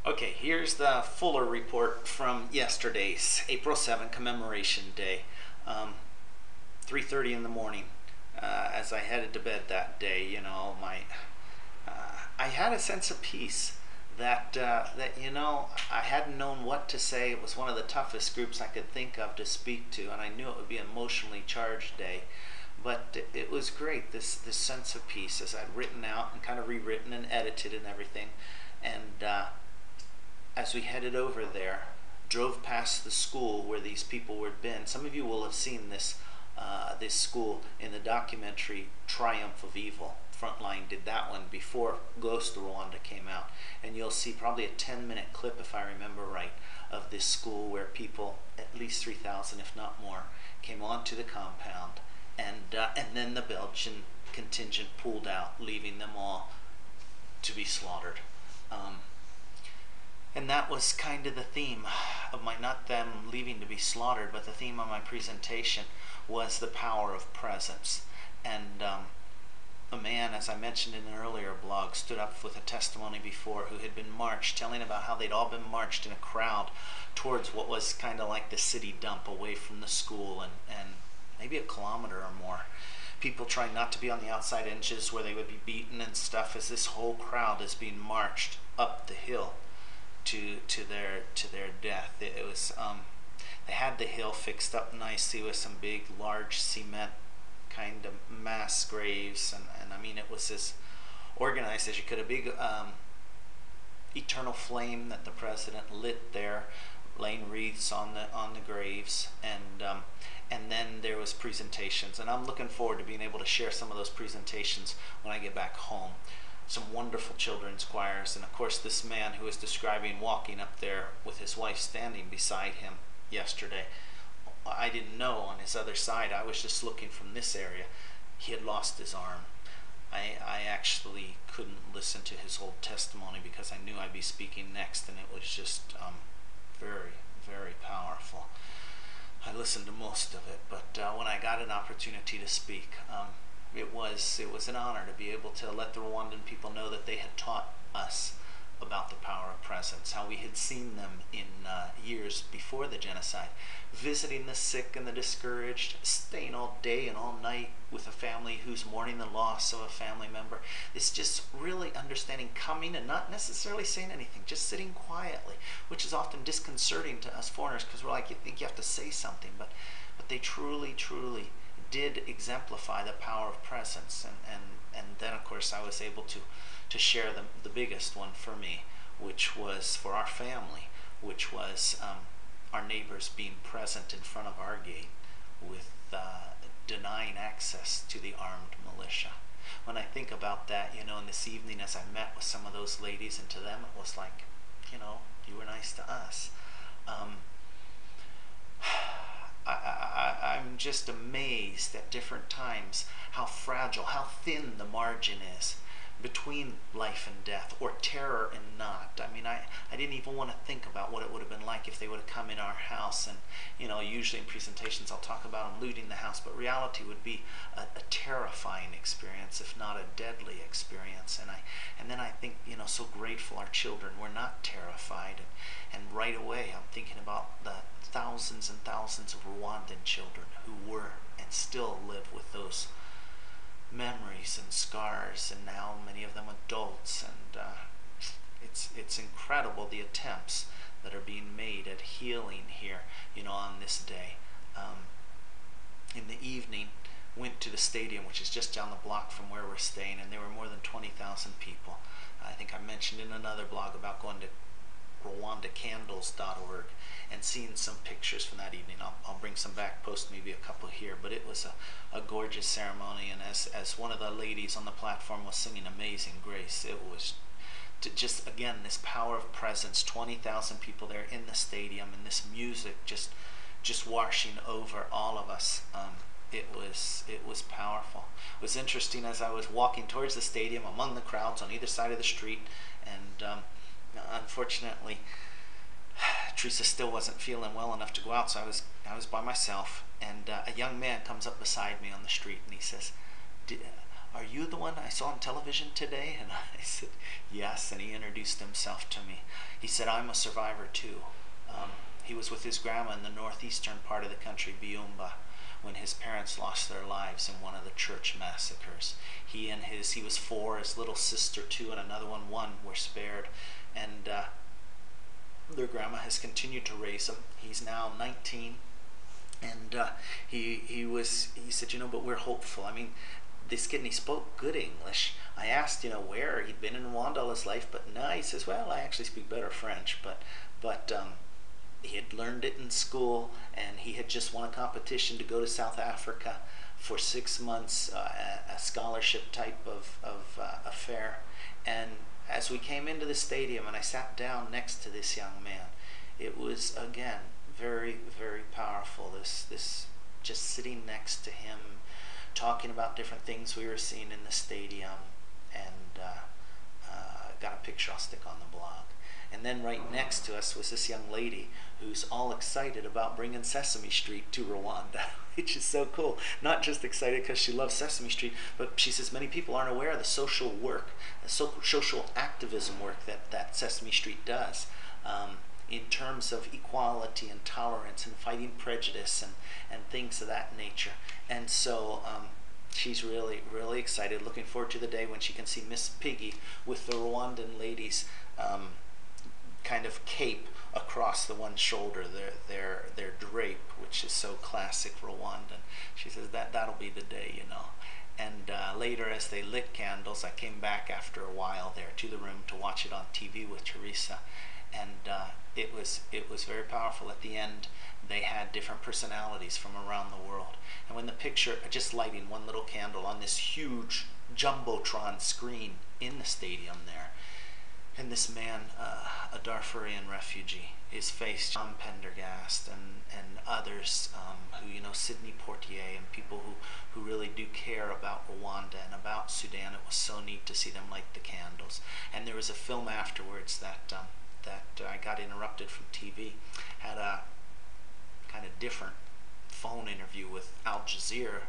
Okay, here's the fuller report from yesterday's April 7 Commemoration Day. 3:30 in the morning. As I headed to bed that day, I had a sense of peace that I hadn't known what to say. It was one of the toughest groups I could think of to speak to, and I knew it would be an emotionally charged day. But it was great, this sense of peace as I'd written out and kind of rewritten and edited and everything. And as we headed over there, drove past the school where these people had been. Some of you will have seen this school in the documentary Triumph of Evil. Frontline did that one before Ghost of Rwanda came out, and you'll see probably a 10-minute clip, if I remember right, of this school where people, at least 3,000 if not more, came onto the compound, and then the Belgian contingent pulled out, leaving them all to be slaughtered. And that was kind of the theme of my, not them leaving to be slaughtered, but the theme of my presentation was the power of presence. And a man, as I mentioned in an earlier blog, stood up with a testimony before who had been marched, telling about how they'd all been marched in a crowd towards what was kind of like the city dump away from the school, and maybe a kilometer or more. People trying not to be on the outside edges where they would be beaten and stuff, as this whole crowd is being marched up the hill to their death. It was they had the hill fixed up nicely with some big, large cement kind of mass graves, and I mean, it was as organized as you could. A big eternal flame that the president lit there, laying wreaths on the graves, and then there was presentations, and I'm looking forward to being able to share some of those presentations when I get back home. Some wonderful children's choirs, and of course this man who was describing walking up there with his wife standing beside him yesterday. I didn't know on his other side. I was just looking from this area. He had lost his arm. I actually couldn't listen to his whole testimony because I knew I'd be speaking next, and it was just very, very powerful. I listened to most of it, but when I got an opportunity to speak, it was an honor to be able to let the Rwandan people know that they had taught us about the power of presence, how we had seen them in years before the genocide, visiting the sick and the discouraged, staying all day and all night with a family who's mourning the loss of a family member. It's just really understanding, coming and not necessarily saying anything, just sitting quietly, which is often disconcerting to us foreigners because we're like, you think you have to say something, but they truly, truly did exemplify the power of presence. And then of course I was able to share the biggest one for me, which was for our family, which was our neighbors being present in front of our gate with denying access to the armed militia. When I think about that, in this evening as I met with some of those ladies, and to them it was like, you were nice to us. I'm just amazed at different times how fragile, how thin the margin is between life and death, or terror and not. I mean, I didn't even want to think about what it would have been like if they would have come in our house, and usually in presentations I'll talk about them looting the house, but reality would be a terrifying experience, if not a deadly experience. And then I think, so grateful our children were not terrified, and right away I'm thinking about the thousands and thousands of Rwandan children who were and still live with those memories and scars, and now many of them adults, and it's incredible the attempts that are being made at healing here, on this day. In the evening, went to the stadium, which is just down the block from where we're staying, and there were more than 20,000 people. I think I mentioned in another blog about going to rwandacandles.org and seeing some pictures from that evening. I'll bring some back, post maybe a couple here, but it was a gorgeous ceremony, and as one of the ladies on the platform was singing Amazing Grace, it was just, again, this power of presence, 20,000 people there in the stadium, and this music just washing over all of us. It was powerful. It was interesting as I was walking towards the stadium among the crowds on either side of the street, and unfortunately Teresa still wasn't feeling well enough to go out, so I was by myself, and a young man comes up beside me on the street, and he says, are you the one I saw on television today? And I said, yes. And he introduced himself to me. He said, I'm a survivor too. He was with his grandma in the northeastern part of the country, Byumba, when his parents lost their lives in one of the church massacres. He was 4, his little sister 2, and another one were spared. And their grandma has continued to raise him. He's now 19. And he said, but we're hopeful. I mean, this kid, and he spoke good English. I asked, where he'd been in Rwanda all his life, but no, he says, well, I actually speak better French, but he had learned it in school, and he had just won a competition to go to South Africa for 6 months, a scholarship type of affair. And as we came into the stadium and I sat down next to this young man, it was, again, very, very powerful. This just sitting next to him, talking about different things we were seeing in the stadium, and got a picture I'll stick on the blog. And then right next to us was this young lady who's all excited about bringing Sesame Street to Rwanda, which is so cool. Not just excited because she loves Sesame Street, but she says many people aren't aware of the social work, the social activism work that Sesame Street does in terms of equality and tolerance and fighting prejudice and things of that nature. And so she's really, really excited, looking forward to the day when she can see Miss Piggy with the Rwandan ladies kind of cape across the one shoulder, their drape, which is so classic Rwandan. She says that'll be the day, And later, as they lit candles, I came back after a while there to the room to watch it on TV with Teresa, and it was very powerful. At the end, they had different personalities from around the world, and when the picture, just lighting one little candle on this huge jumbotron screen in the stadium there. And this man, a Darfurian refugee, his face, John Pendergast and others who, Sidney Poitier, and people who really do care about Rwanda and about Sudan. It was so neat to see them light the candles. And there was a film afterwards that I got interrupted from TV, had a kind of different phone interview with Al Jazeera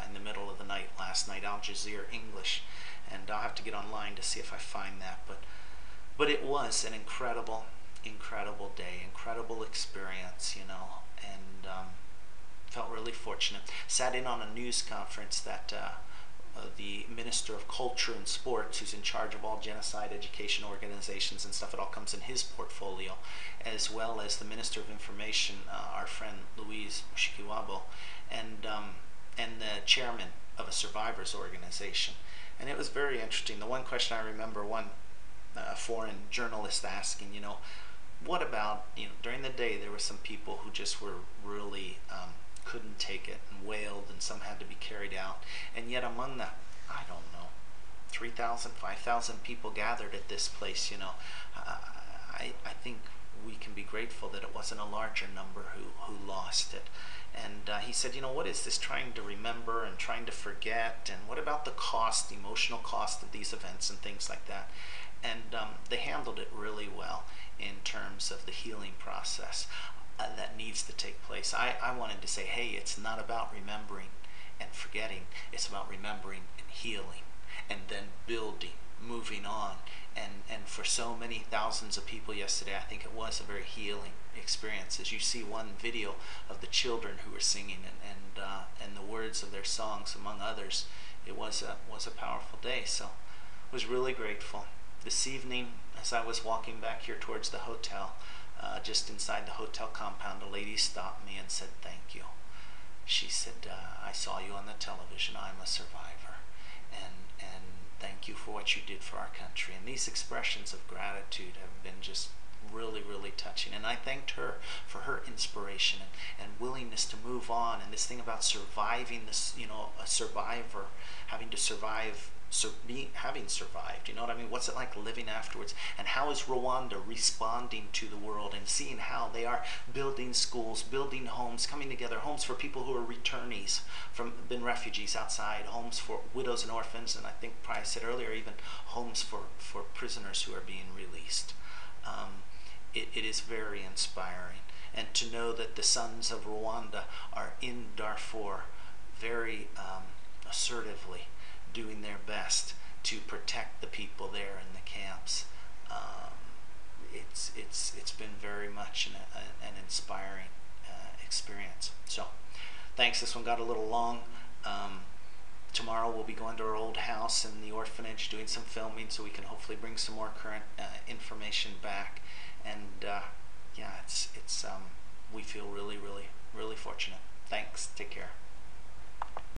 in the middle of the night last night, Al Jazeera English. And I'll have to get online to see if I find that. But it was an incredible, incredible day, incredible experience, and felt really fortunate. Sat in on a news conference that the Minister of Culture and Sports, who's in charge of all genocide education organizations and stuff, it all comes in his portfolio, as well as the Minister of Information, our friend Louise Mushikiwabo, and the chairman of a survivors organization. And it was very interesting. The one question I remember, foreign journalist asking, what about, during the day there were some people who just were really couldn't take it and wailed, and some had to be carried out, and yet among the, 3,000, 5,000 people gathered at this place, I think we can be grateful that it wasn't a larger number who lost it. And he said, what is this trying to remember and trying to forget, and what about the cost, the emotional cost of these events and things like that? And they handled it really well in terms of the healing process that needs to take place. I wanted to say, hey, it's not about remembering and forgetting. It's about remembering and healing, and then building, moving on. And for so many thousands of people yesterday, I think it was a very healing experience. As you see one video of the children who were singing and the words of their songs, among others, it was a powerful day. So I was really grateful. This evening, as I was walking back here towards the hotel, just inside the hotel compound, a lady stopped me and said, thank you. She said, I saw you on the television. I'm a survivor. And thank you for what you did for our country. And these expressions of gratitude have been just really, really touching. And I thanked her for her inspiration and willingness to move on. And this thing about surviving this, a survivor, having to survive, having survived, what I mean? What's it like living afterwards? And how is Rwanda responding to the world and seeing how they are building schools, building homes, coming together, homes for people who are returnees been refugees outside, homes for widows and orphans, and I think probably said earlier, even homes for prisoners who are being released. It is very inspiring. And to know that the sons of Rwanda are in Darfur very assertively doing their best to protect the people there in the camps. It's been very much an inspiring experience. So thanks. This one got a little long. Tomorrow we'll be going to our old house in the orphanage, doing some filming, so we can hopefully bring some more current information back. And yeah, it's we feel really, really, really fortunate. Thanks. Take care.